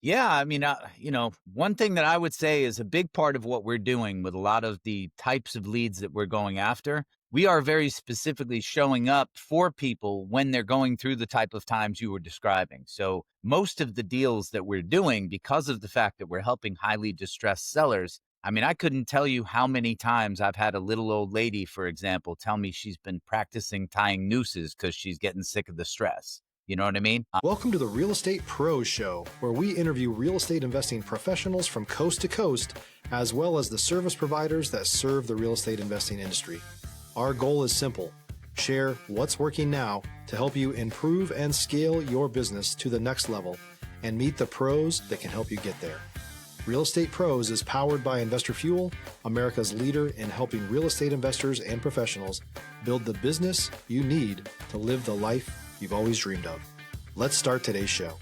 Yeah, I mean, one thing that I would say is a big part of what we're doing with a lot of the types of leads that we're going after. We are very specifically showing up for people when they're going through the type of times you were describing. So most of the deals that we're doing, because of the fact that we're helping highly distressed sellers, I mean, I couldn't tell you how many times I've had a little old lady, for example, tell me she's been practicing tying nooses because she's getting sick of the stress. You know what I mean? Welcome to the Real Estate Pros Show, where we interview real estate investing professionals from coast to coast, as well as the service providers that serve the real estate investing industry. Our goal is simple: share what's working now to help you improve and scale your business to the next level and meet the pros that can help you get there. Real Estate Pros is powered by Investor Fuel, America's leader in helping real estate investors and professionals build the business you need to live the life you've always dreamed of. Let's start today's show.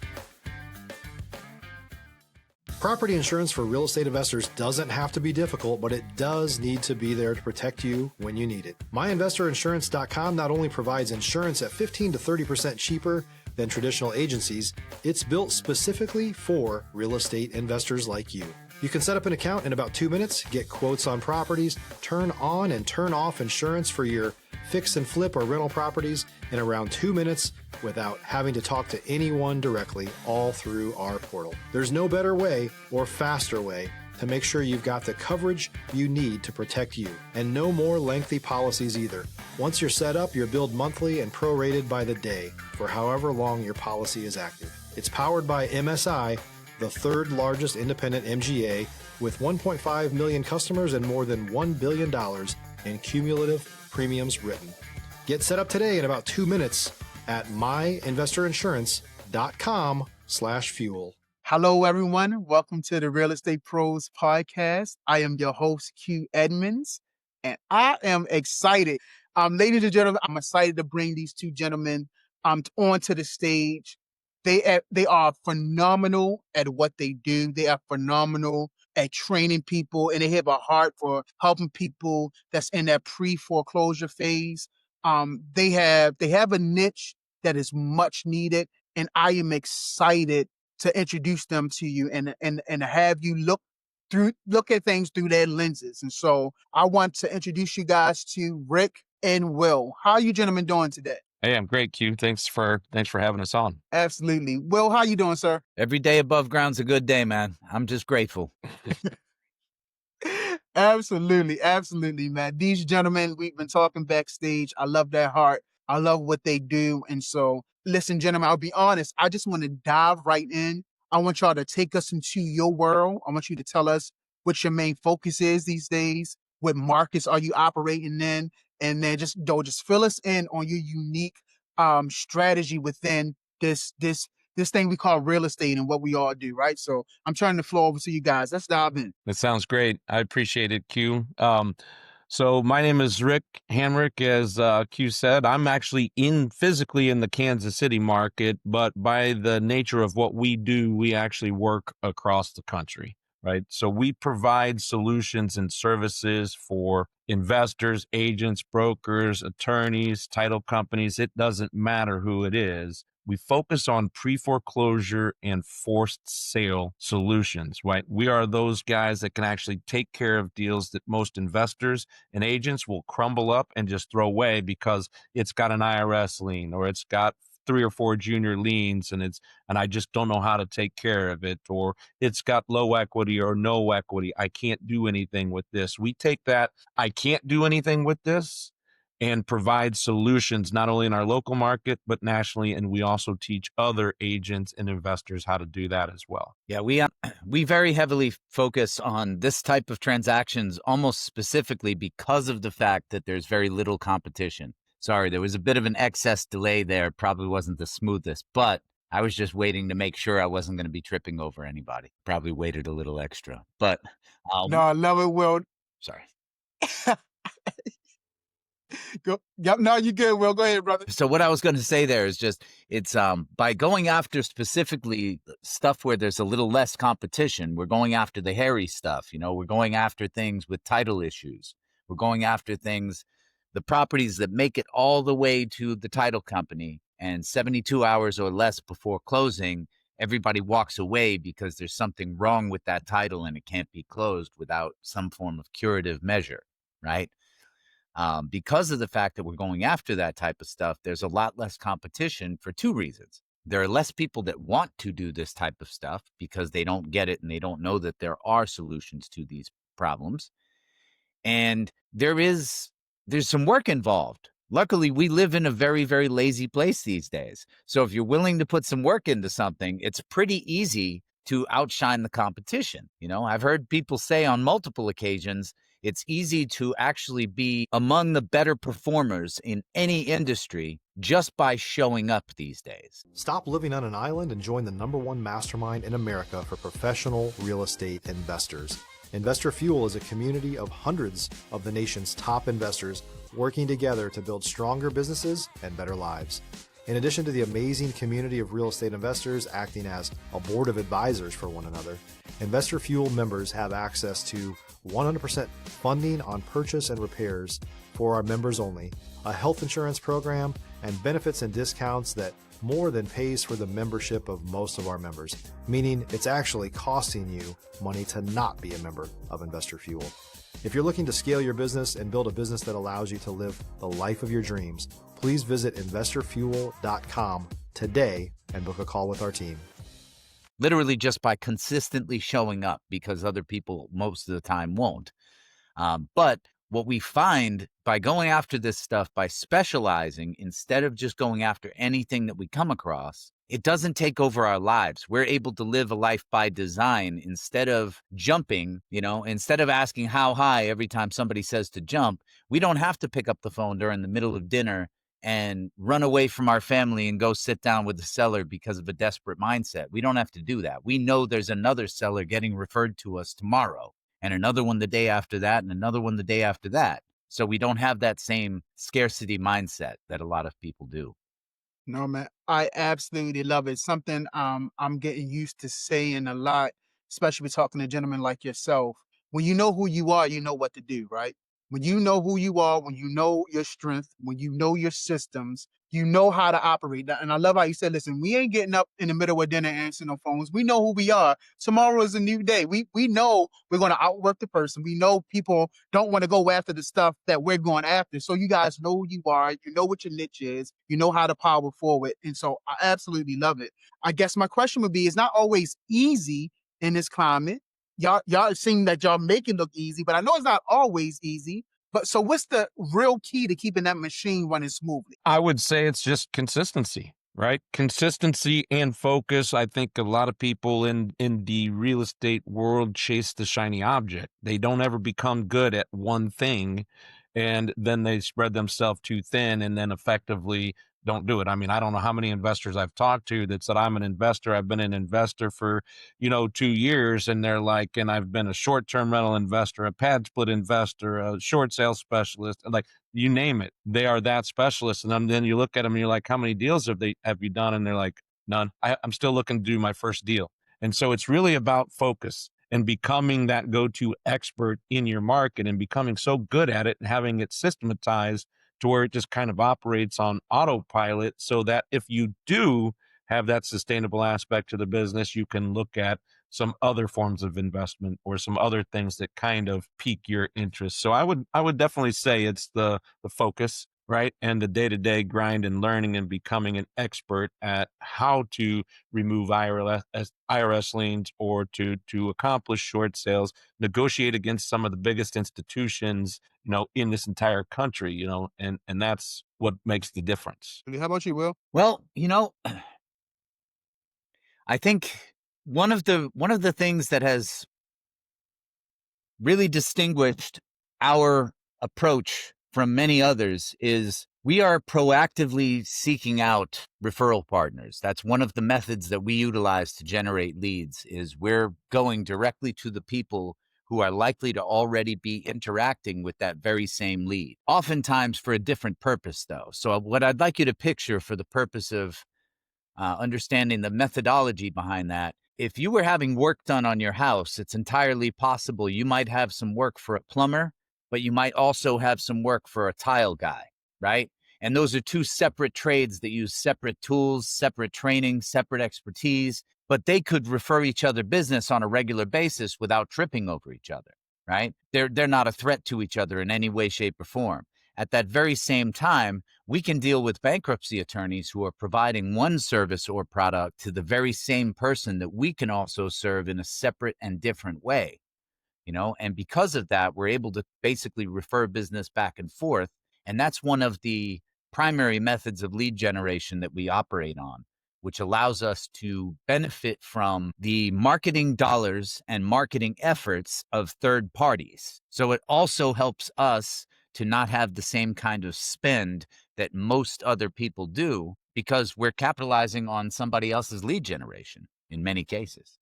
Property insurance for real estate investors doesn't have to be difficult, but it does need to be there to protect you when you need it. MyInvestorInsurance.com not only provides insurance at 15 to 30% cheaper than traditional agencies, it's built specifically for real estate investors like you. You can set up an account in about 2 minutes, get quotes on properties, turn on and turn off insurance for your fix and flip or rental properties in around 2 minutes without having to talk to anyone directly, all through our portal. There's no better way or faster way to make sure you've got the coverage you need to protect you, and no more lengthy policies either. Once you're set up, you're billed monthly and prorated by the day for however long your policy is active. It's powered by MSI, the third largest independent MGA, with 1.5 million customers and more than $1 billion in cumulative premiums written. Get set up today in about 2 minutes at myinvestorinsurance.com/fuel. Hello, everyone. Welcome to the Real Estate Pros podcast. I am your host, Q Edmonds, and I am excited. Ladies and gentlemen, I'm excited to bring these two gentlemen onto the stage. They are phenomenal at what they do. They are phenomenal at training people, and they have a heart for helping people that's in that pre-foreclosure phase. They have a niche that is much needed, and I am excited to introduce them to you and have you look at things through their lenses. And so I want to introduce you guys to Rick and Will. How are you gentlemen doing today? Hey, I'm great, Q. Thanks for having us on. Absolutely. Will, how you doing, sir? Every day above ground's a good day, man. I'm just grateful. Absolutely, man. These gentlemen, we've been talking backstage. I love their heart. I love what they do. And so, listen, gentlemen, I'll be honest. I just want to dive right in. I want y'all to take us into your world. I want you to tell us what your main focus is these days. What markets are you operating in? And then just fill us in on your unique strategy within this thing we call real estate and what we all do, right? So I'm turning the floor over to you guys. Let's dive in. That sounds great. I appreciate it, Q. So my name is Rick Hamrick, as Q said. I'm actually physically in the Kansas City market, but by the nature of what we do, we actually work across the country, right? So we provide solutions and services for investors, agents, brokers, attorneys, title companies. It doesn't matter who it is. We focus on pre-foreclosure and forced sale solutions, right? We are those guys that can actually take care of deals that most investors and agents will crumble up and just throw away because it's got an IRS lien, or it's got 3 or 4 junior liens, and I just don't know how to take care of it, or it's got low equity or no equity. I can't do anything with this. We take that I can't do anything with this and provide solutions not only in our local market, but nationally. And we also teach other agents and investors how to do that as well. Yeah, we very heavily focus on this type of transactions almost specifically because of the fact that there's very little competition. Sorry, there was a bit of an excess delay there. Probably wasn't the smoothest, but I was just waiting to make sure I wasn't going to be tripping over anybody. Probably waited a little extra, but no, I love it, Will. Sorry. Go. Yep. No, you good, Will. Go ahead, brother. So what I was going to say there is just, it's by going after specifically stuff where there's a little less competition, we're going after the hairy stuff. We're going after things with title issues. We're going after things, the properties that make it all the way to the title company and 72 hours or less before closing, everybody walks away because there's something wrong with that title and it can't be closed without some form of curative measure, right? Because of the fact that we're going after that type of stuff, there's a lot less competition for two reasons. There are less people that want to do this type of stuff because they don't get it and they don't know that there are solutions to these problems. And there's some work involved. Luckily, we live in a very, very lazy place these days. So if you're willing to put some work into something, it's pretty easy to outshine the competition. I've heard people say on multiple occasions, it's easy to actually be among the better performers in any industry just by showing up these days. Stop living on an island and join the #1 mastermind in America for professional real estate investors. Investor Fuel is a community of hundreds of the nation's top investors working together to build stronger businesses and better lives. In addition to the amazing community of real estate investors acting as a board of advisors for one another, Investor Fuel members have access to 100% funding on purchase and repairs for our members only, a health insurance program, and benefits and discounts that more than pays for the membership of most of our members, meaning it's actually costing you money to not be a member of Investor Fuel. If you're looking to scale your business and build a business that allows you to live the life of your dreams, please visit investorfuel.com today and book a call with our team. Literally just by consistently showing up, because other people most of the time won't. But what we find by going after this stuff, by specializing instead of just going after anything that we come across, it doesn't take over our lives. We're able to live a life by design instead of jumping, instead of asking how high every time somebody says to jump. We don't have to pick up the phone during the middle of dinner and run away from our family and go sit down with the seller because of a desperate mindset. We don't have to do that. We know there's another seller getting referred to us tomorrow, and another one the day after that, and another one the day after that. So we don't have that same scarcity mindset that a lot of people do. No, man, I absolutely love it. Something I'm getting used to saying a lot, especially with talking to gentlemen like yourself. When you know who you are, you know what to do, right? When you know who you are, when you know your strength, when you know your systems, you know how to operate. And I love how you said, listen, we ain't getting up in the middle of dinner answering no phones. We know who we are. Tomorrow is a new day. We know we're going to outwork the person. We know people don't want to go after the stuff that we're going after. So you guys know who you are. You know what your niche is. You know how to power forward. And so I absolutely love it. I guess my question would be, it's not always easy in this climate. Y'all seem that y'all make it look easy, but I know it's not always easy. But so what's the real key to keeping that machine running smoothly? I would say it's just consistency, right? Consistency and focus. I think a lot of people in the real estate world chase the shiny object. They don't ever become good at one thing, and then they spread themselves too thin and then effectively don't do it. I mean, I don't know how many investors I've talked to that said, I'm an investor. I've been an investor for, 2 years. And they're like, and I've been a short-term rental investor, a pad split investor, a short sale specialist, like you name it. They are that specialist. And then you look at them and you're like, how many deals have you done? And they're like, none. I'm still looking to do my first deal. And so it's really about focus and becoming that go-to expert in your market and becoming so good at it and having it systematized to where it just kind of operates on autopilot, so that if you do have that sustainable aspect to the business, you can look at some other forms of investment or some other things that kind of pique your interest. So I would definitely say it's the focus, right? And the day-to-day grind and learning and becoming an expert at how to remove IRS liens or to accomplish short sales, negotiate against some of the biggest institutions, in this entire country, and that's what makes the difference. How about you, Will? Well, I think one of the things that has really distinguished our approach from many others is we are proactively seeking out referral partners. That's one of the methods that we utilize to generate leads, is we're going directly to the people who are likely to already be interacting with that very same lead, oftentimes for a different purpose, though. So what I'd like you to picture for the purpose of understanding the methodology behind that, if you were having work done on your house, it's entirely possible you might have some work for a plumber, but you might also have some work for a tile guy, right? And those are two separate trades that use separate tools, separate training, separate expertise. but they could refer each other business on a regular basis without tripping over each other, right? They're not a threat to each other in any way, shape, or form. At that very same time, we can deal with bankruptcy attorneys who are providing one service or product to the very same person that we can also serve in a separate and different way, and because of that, we're able to basically refer business back and forth. And that's one of the primary methods of lead generation that we operate on, which allows us to benefit from the marketing dollars and marketing efforts of third parties. So it also helps us to not have the same kind of spend that most other people do, because we're capitalizing on somebody else's lead generation in many cases.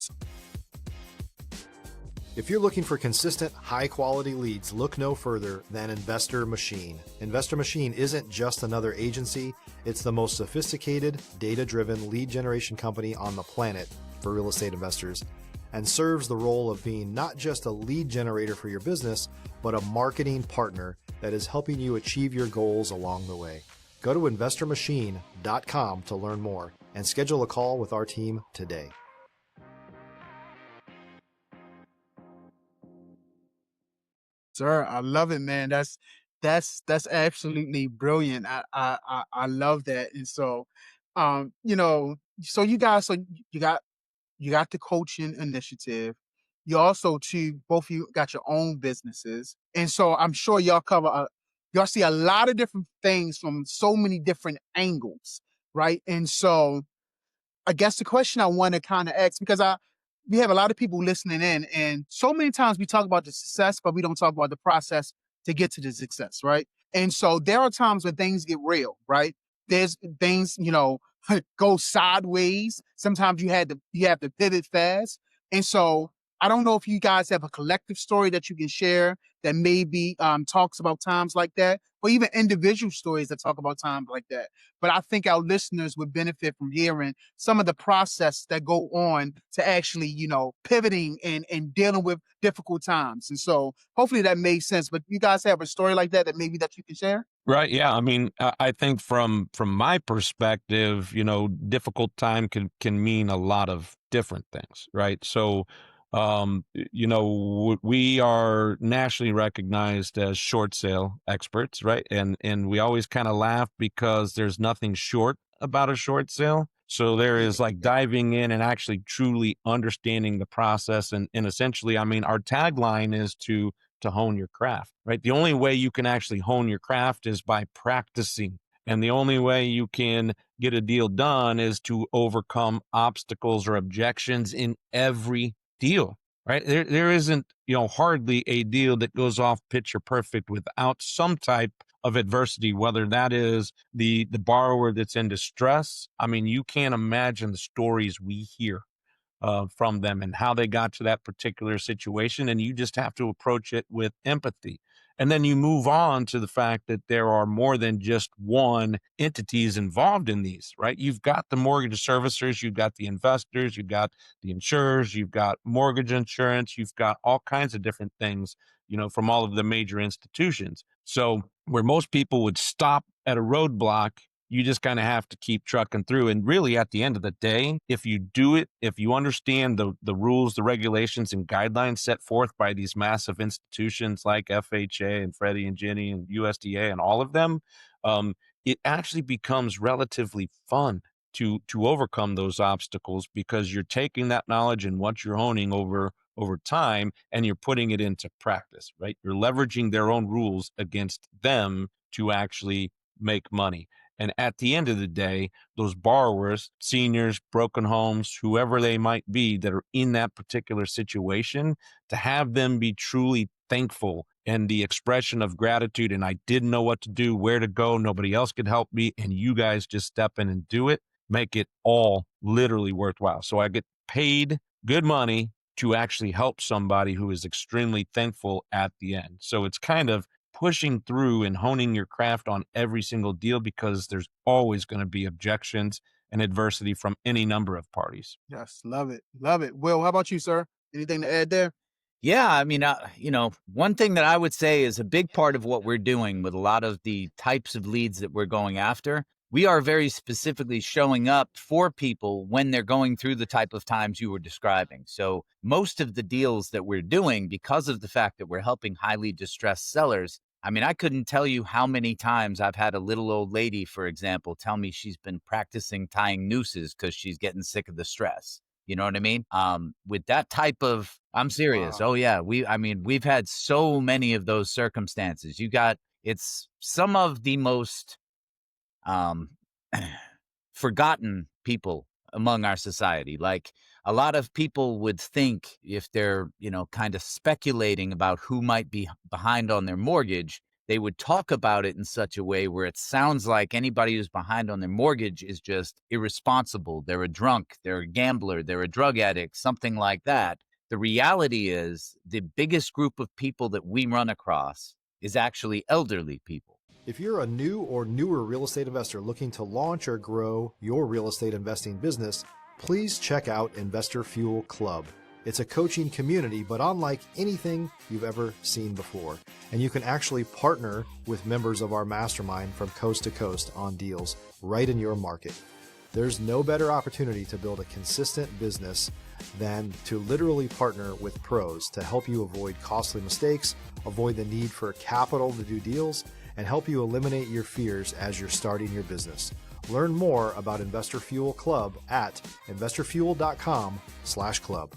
If you're looking for consistent, high-quality leads, look no further than Investor Machine. Investor Machine isn't just another agency, it's the most sophisticated, data-driven lead generation company on the planet for real estate investors, and serves the role of being not just a lead generator for your business, but a marketing partner that is helping you achieve your goals along the way. Go to investormachine.com to learn more and schedule a call with our team today. Sir, I love it, man. That's absolutely brilliant. I love that. And so, so you guys, so you got the coaching initiative. You also too, both of you got your own businesses, and so I'm sure y'all see a lot of different things from so many different angles, right? And so I guess the question I want to kind of ask, because we have a lot of people listening in, and so many times we talk about the success, but we don't talk about the process to get to the success, right? And so there are times when things get real, right? There's things, go sideways. Sometimes you have to pivot fast. And so I don't know if you guys have a collective story that you can share that maybe talks about times like that, or even individual stories that talk about times like that. But I think our listeners would benefit from hearing some of the process that go on to actually, pivoting and dealing with difficult times. And so hopefully that made sense. But you guys have a story like that maybe that you can share? Right. Yeah. I mean, I think from my perspective, difficult time can mean a lot of different things, right? So, we are nationally recognized as short sale experts, right? And we always kind of laugh because there's nothing short about a short sale. So there is like diving in and actually truly understanding the process. And essentially, I mean, our tagline is to hone your craft, right? The only way you can actually hone your craft is by practicing. And the only way you can get a deal done is to overcome obstacles or objections in every deal, right? There isn't, hardly a deal that goes off picture perfect without some type of adversity, whether that is the borrower that's in distress. I mean, you can't imagine the stories we hear from them and how they got to that particular situation. And you just have to approach it with empathy. And then you move on to the fact that there are more than just one entities involved in these, right? You've got the mortgage servicers, you've got the investors, you've got the insurers, you've got mortgage insurance, you've got all kinds of different things, from all of the major institutions. So where most people would stop at a roadblock, you just kind of have to keep trucking through. And really, at the end of the day, if you do it, if you understand the rules, the regulations, and guidelines set forth by these massive institutions like FHA and Freddie and Ginnie and USDA and all of them, it actually becomes relatively fun to overcome those obstacles, because you're taking that knowledge and what you're honing over time, and you're putting it into practice, right? You're leveraging their own rules against them to actually make money. And at the end of the day, those borrowers, seniors, broken homes, whoever they might be that are in that particular situation, to have them be truly thankful and the expression of gratitude. And I didn't know what to do, where to go. Nobody else could help me. And you guys just step in and do it, make it all literally worthwhile. So I get paid good money to actually help somebody who is extremely thankful at the end. So it's kind of pushing through and honing your craft on every single deal, because there's always going to be objections and adversity from any number of parties. Yes, love it. Love it. Will, how about you, sir? Anything to add there? Yeah, I mean, one thing that I would say is a big part of what we're doing with a lot of the types of leads that we're going after, we are very specifically showing up for people when they're going through the type of times you were describing. So most of the deals that we're doing, because of the fact that we're helping highly distressed sellers, I mean, I couldn't tell you how many times I've had a little old lady, for example, tell me she's been practicing tying nooses because she's getting sick of the stress. You know what I mean? With that type of, I'm serious. Wow. Oh yeah. I mean, we've had so many of those circumstances. It's some of the most, um, forgotten people among our society. Like a lot of people would think if they're, kind of speculating about who might be behind on their mortgage, they would talk about it in such a way where it sounds like anybody who's behind on their mortgage is just irresponsible. They're a drunk, they're a gambler, they're a drug addict, something like that. The reality is the biggest group of people that we run across is actually elderly people. If you're a new or newer real estate investor looking to launch or grow your real estate investing business, please check out Investor Fuel Club. It's a coaching community, but unlike anything you've ever seen before. And you can actually partner with members of our mastermind from coast to coast on deals right in your market. There's no better opportunity to build a consistent business than to literally partner with pros to help you avoid costly mistakes, avoid the need for capital to do deals, and help you eliminate your fears as you're starting your business. Learn more about Investor Fuel Club at investorfuel.com/club.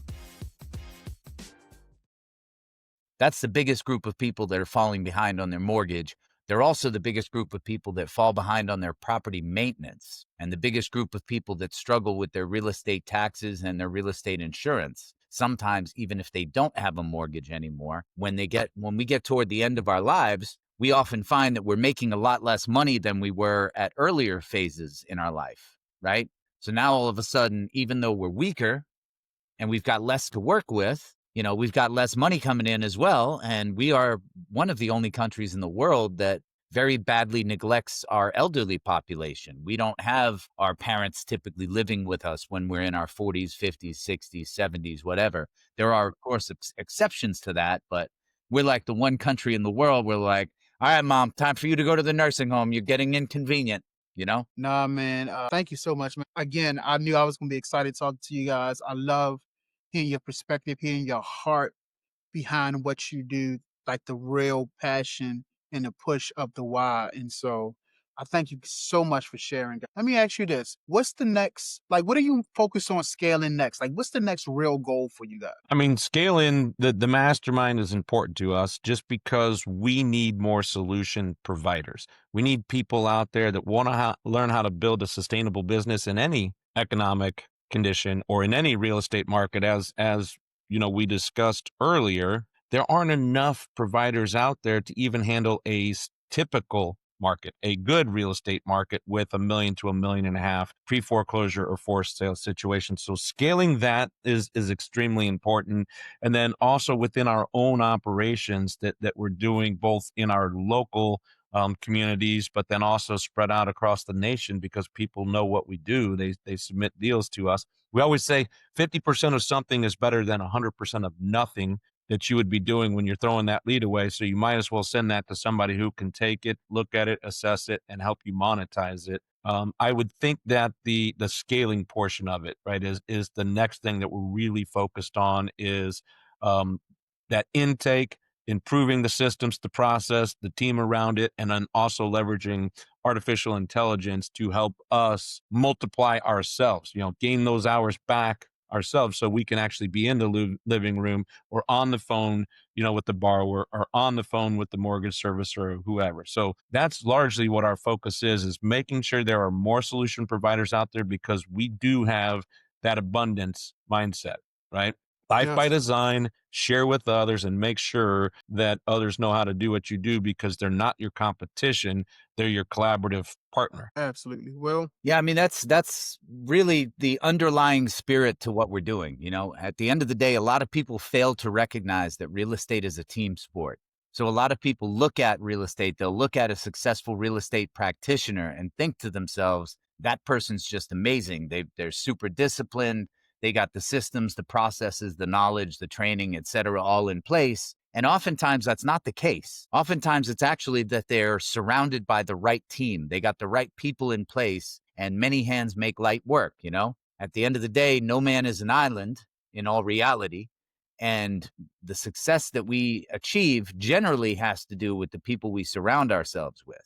That's the biggest group of people that are falling behind on their mortgage. They're also the biggest group of people that fall behind on their property maintenance, and the biggest group of people that struggle with their real estate taxes and their real estate insurance. Sometimes, even if they don't have a mortgage anymore, when we get toward the end of our lives, we often find that we're making a lot less money than we were at earlier phases in our life, right? So now all of a sudden, even though we're weaker and we've got less to work with, we've got less money coming in as well. And we are one of the only countries in the world that very badly neglects our elderly population. We don't have our parents typically living with us when we're in our 40s, 50s, 60s, 70s, whatever. There are, of course, exceptions to that, but we're like the one country in the world where like, all right, mom, time for you to go to the nursing home. You're getting inconvenient, Nah, man. Thank you so much, man. Again, I knew I was going to be excited talking to you guys. I love hearing your perspective, hearing your heart behind what you do, like the real passion and the push of the why. And so I thank you so much for sharing. Let me ask you this. What's the next, like, what are you focused on scaling next? Like, what's the next real goal for you guys? I mean, scaling the mastermind is important to us just because we need more solution providers. We need people out there that want to learn how to build a sustainable business in any economic condition or in any real estate market. As we discussed earlier, there aren't enough providers out there to even handle a typical market, a good real estate market with $1 million to $1.5 million pre-foreclosure or forced sale situation. So scaling that is extremely important. And then also within our own operations that we're doing both in our local communities, but then also spread out across the nation because people know what we do. They submit deals to us. We always say 50% of something is better than 100% of nothing that you would be doing when you're throwing that lead away. So you might as well send that to somebody who can take it, look at it, assess it, and help you monetize it. I would think that the scaling portion of it, right, is the next thing that we're really focused on is that intake, improving the systems, the process, the team around it, and then also leveraging artificial intelligence to help us multiply ourselves, gain those hours back ourselves so we can actually be in the living room or on the phone, with the borrower or on the phone with the mortgage servicer or whoever. So that's largely what our focus is making sure there are more solution providers out there because we do have that abundance mindset, right? Life by Yes. design, share with others and make sure that others know how to do what you do because they're not your competition. They're your collaborative partner. Absolutely. Well, Yeah, I mean, that's really the underlying spirit to what we're doing. At the end of the day, a lot of people fail to recognize that real estate is a team sport. So a lot of people look at real estate, they'll look at a successful real estate practitioner and think to themselves, that person's just amazing. They're super disciplined. They got the systems, the processes, the knowledge, the training, et cetera, all in place. And oftentimes that's not the case. Oftentimes it's actually that they're surrounded by the right team. They got the right people in place, and many hands make light work, you know? At the end of the day, no man is an island in all reality. And the success that we achieve generally has to do with the people we surround ourselves with,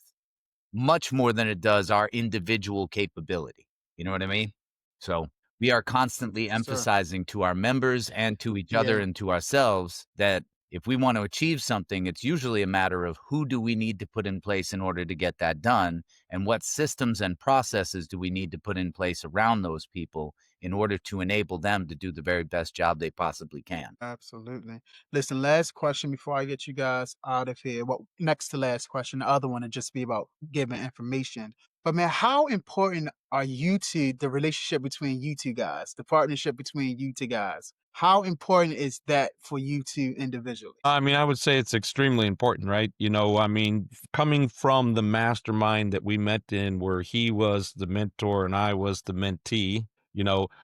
much more than it does our individual capability. You know what I mean? So we are constantly Yes, sir. emphasizing to our members and to each other Yeah, and to ourselves that if we want to achieve something, it's usually a matter of who do we need to put in place in order to get that done, and what systems and processes do we need to put in place around those people in order to enable them to do the very best job they possibly can. absolutely. Listen, last question before I get you guys out of here. Well, next to last question. The other one would just be about giving information. But man, how important are you two, the relationship between you two guys, the partnership between you two guys? How important is that for you two individually? I mean, I would say it's extremely important, right? I mean, coming from the mastermind that we met in, where he was the mentor and I was the mentee,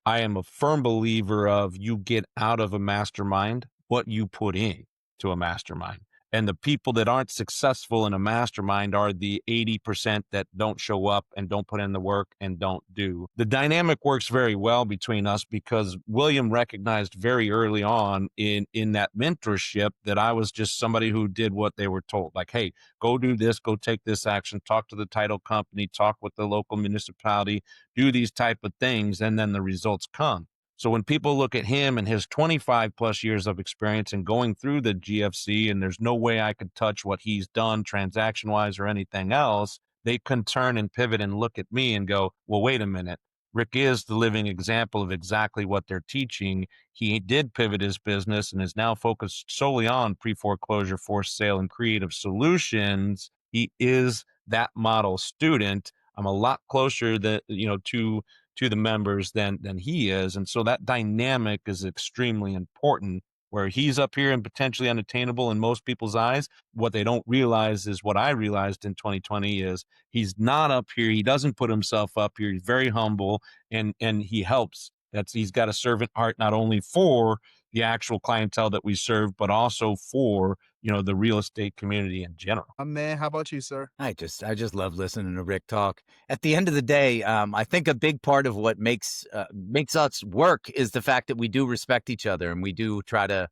I am a firm believer of you get out of a mastermind what you put in to a mastermind. And the people that aren't successful in a mastermind are the 80% that don't show up and don't put in the work and don't do. The dynamic works very well between us because William recognized very early on in that mentorship that I was just somebody who did what they were told. Like, hey, go do this, go take this action, talk to the title company, talk with the local municipality, do these type of things, and then the results come. So when people look at him and his 25 plus years of experience and going through the GFC, and there's no way I could touch what he's done transaction wise or anything else, they can turn and pivot and look at me and go, well, wait a minute. Rick is the living example of exactly what they're teaching. He did pivot his business and is now focused solely on pre-foreclosure, forced sale, and creative solutions. He is that model student. I'm a lot closer to the members than he is. And so that dynamic is extremely important where he's up here and potentially unattainable in most people's eyes. What they don't realize is what I realized in 2020 is he's not up here. He doesn't put himself up here. He's very humble and he helps. He's got a servant heart, not only for the actual clientele that we serve, but also for, the real estate community in general. Man, how about you, sir? I just love listening to Rick talk. At the end of the day, I think a big part of what makes us work is the fact that we do respect each other, and we do try to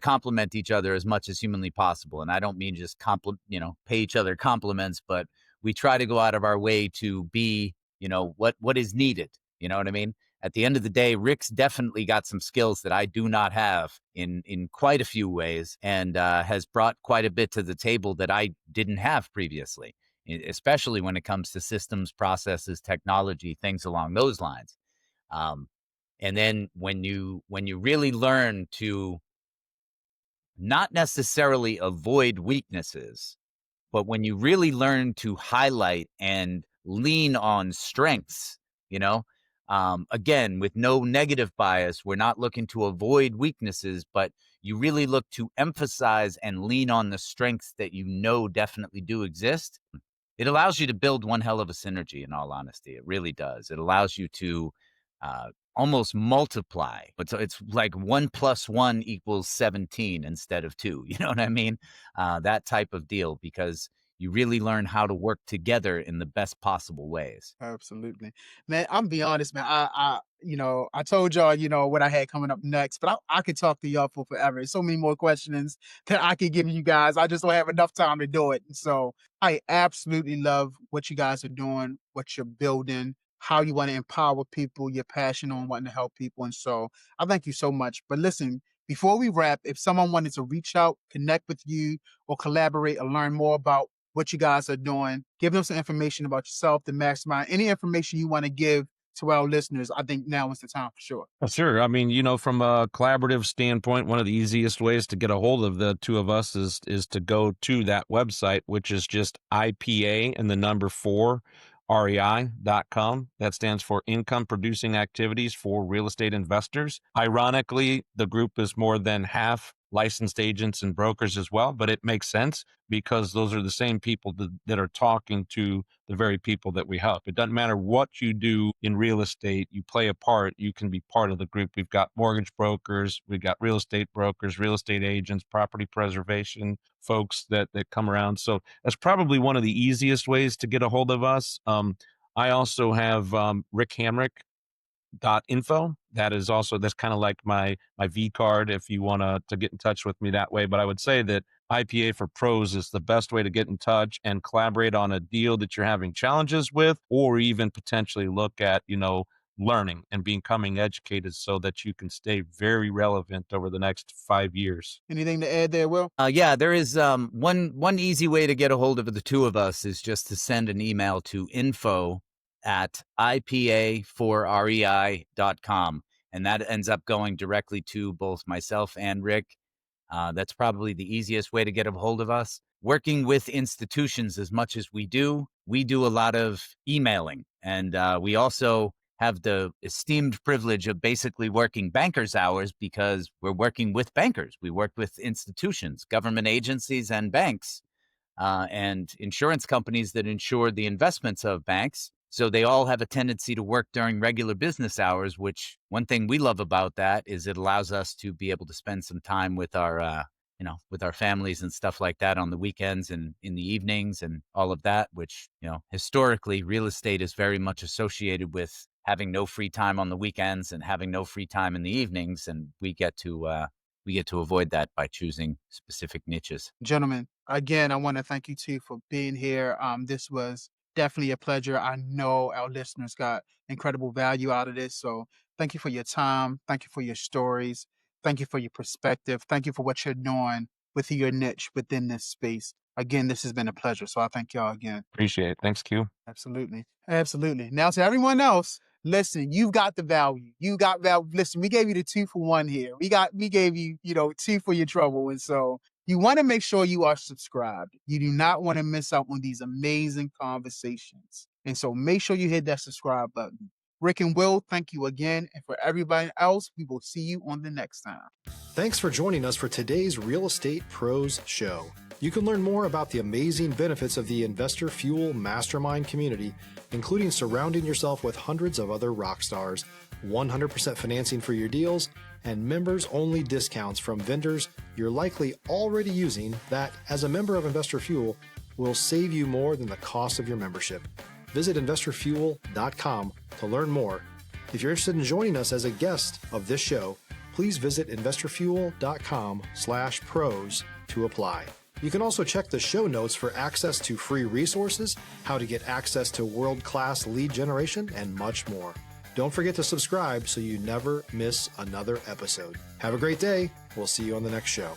compliment each other as much as humanly possible. And I don't mean just pay each other compliments, but we try to go out of our way to be, what is needed. You know what I mean? At the end of the day, Rick's definitely got some skills that I do not have in quite a few ways, and has brought quite a bit to the table that I didn't have previously, especially when it comes to systems, processes, technology, things along those lines. Um, and then when you really learn to not necessarily avoid weaknesses, but when you really learn to highlight and lean on strengths, you know, again, with no negative bias, we're not looking to avoid weaknesses, but you really look to emphasize and lean on the strengths that definitely do exist. It allows you to build one hell of a synergy, in all honesty. It really does. It allows you to almost multiply. It's like 1 + 1 = 17 instead of two. You know what I mean? That type of deal, because you really learn how to work together in the best possible ways. Absolutely. Man, I'm be honest, man. I told y'all, what I had coming up next, but I could talk to y'all for forever. So many more questions that I could give you guys. I just don't have enough time to do it. So I absolutely love what you guys are doing, what you're building, how you want to empower people, your passion on wanting to help people. And so I thank you so much. But listen, before we wrap, if someone wanted to reach out, connect with you, or collaborate or learn more about what you guys are doing, give them some information about yourself, the Mastermind, any information you want to give to our listeners, I think now is the time for sure. Sure. I mean, from a collaborative standpoint, one of the easiest ways to get a hold of the two of us is to go to that website, which is just IPA and the number 4 REI.com. That stands for Income Producing Activities for Real Estate Investors. Ironically, the group is more than half licensed agents and brokers as well, but it makes sense because those are the same people that are talking to the very people that we help. It doesn't matter what you do in real estate, you play a part, you can be part of the group. We've got mortgage brokers, we've got real estate brokers, real estate agents, property preservation folks that come around. So that's probably one of the easiest ways to get a hold of us. I also have Rick Hamrick .info. That's kind of like my V card if you want to get in touch with me that way. But I would say that IPA for Pros is the best way to get in touch and collaborate on a deal that you're having challenges with, or even potentially look at, learning and becoming educated so that you can stay very relevant over the next 5 years. Anything to add there, Will? Yeah, there is one easy way to get a hold of the two of us is just to send an email to info@ipa4rei.com. And that ends up going directly to both myself and Rick. That's probably the easiest way to get a hold of us. Working with institutions as much as we do a lot of emailing. And we also have the esteemed privilege of basically working bankers' hours because we're working with bankers. We work with institutions, government agencies, and banks, and insurance companies that insure the investments of banks. So they all have a tendency to work during regular business hours, which one thing we love about that is it allows us to be able to spend some time with our with our families and stuff like that on the weekends and in the evenings and all of that, which, historically real estate is very much associated with having no free time on the weekends and having no free time in the evenings. And we get to avoid that by choosing specific niches. Gentlemen, again, I want to thank you too for being here. This was definitely a pleasure. I know our listeners got incredible value out of this. So thank you for your time. Thank you for your stories. Thank you for your perspective. Thank you for what you're doing with your niche within this space. Again, this has been a pleasure. So I thank y'all again. Appreciate it. Thanks, Q. Absolutely. Absolutely. Now to everyone else, listen, you've got the value. You got value. Listen, we gave you the 2-for-1 here. We gave you, 2 for your trouble. And so you want to make sure you are subscribed. You do not want to miss out on these amazing conversations. And so make sure you hit that subscribe button. Rick and Will, thank you again. And for everybody else, we will see you on the next time. Thanks for joining us for today's Real Estate Pros Show. You can learn more about the amazing benefits of the Investor Fuel Mastermind community, including surrounding yourself with hundreds of other rock stars, 100% financing for your deals, and members-only discounts from vendors you're likely already using that, as a member of Investor Fuel, will save you more than the cost of your membership. Visit investorfuel.com to learn more. If you're interested in joining us as a guest of this show, please visit investorfuel.com/pros to apply. You can also check the show notes for access to free resources, how to get access to world-class lead generation, and much more. Don't forget to subscribe so you never miss another episode. Have a great day. We'll see you on the next show.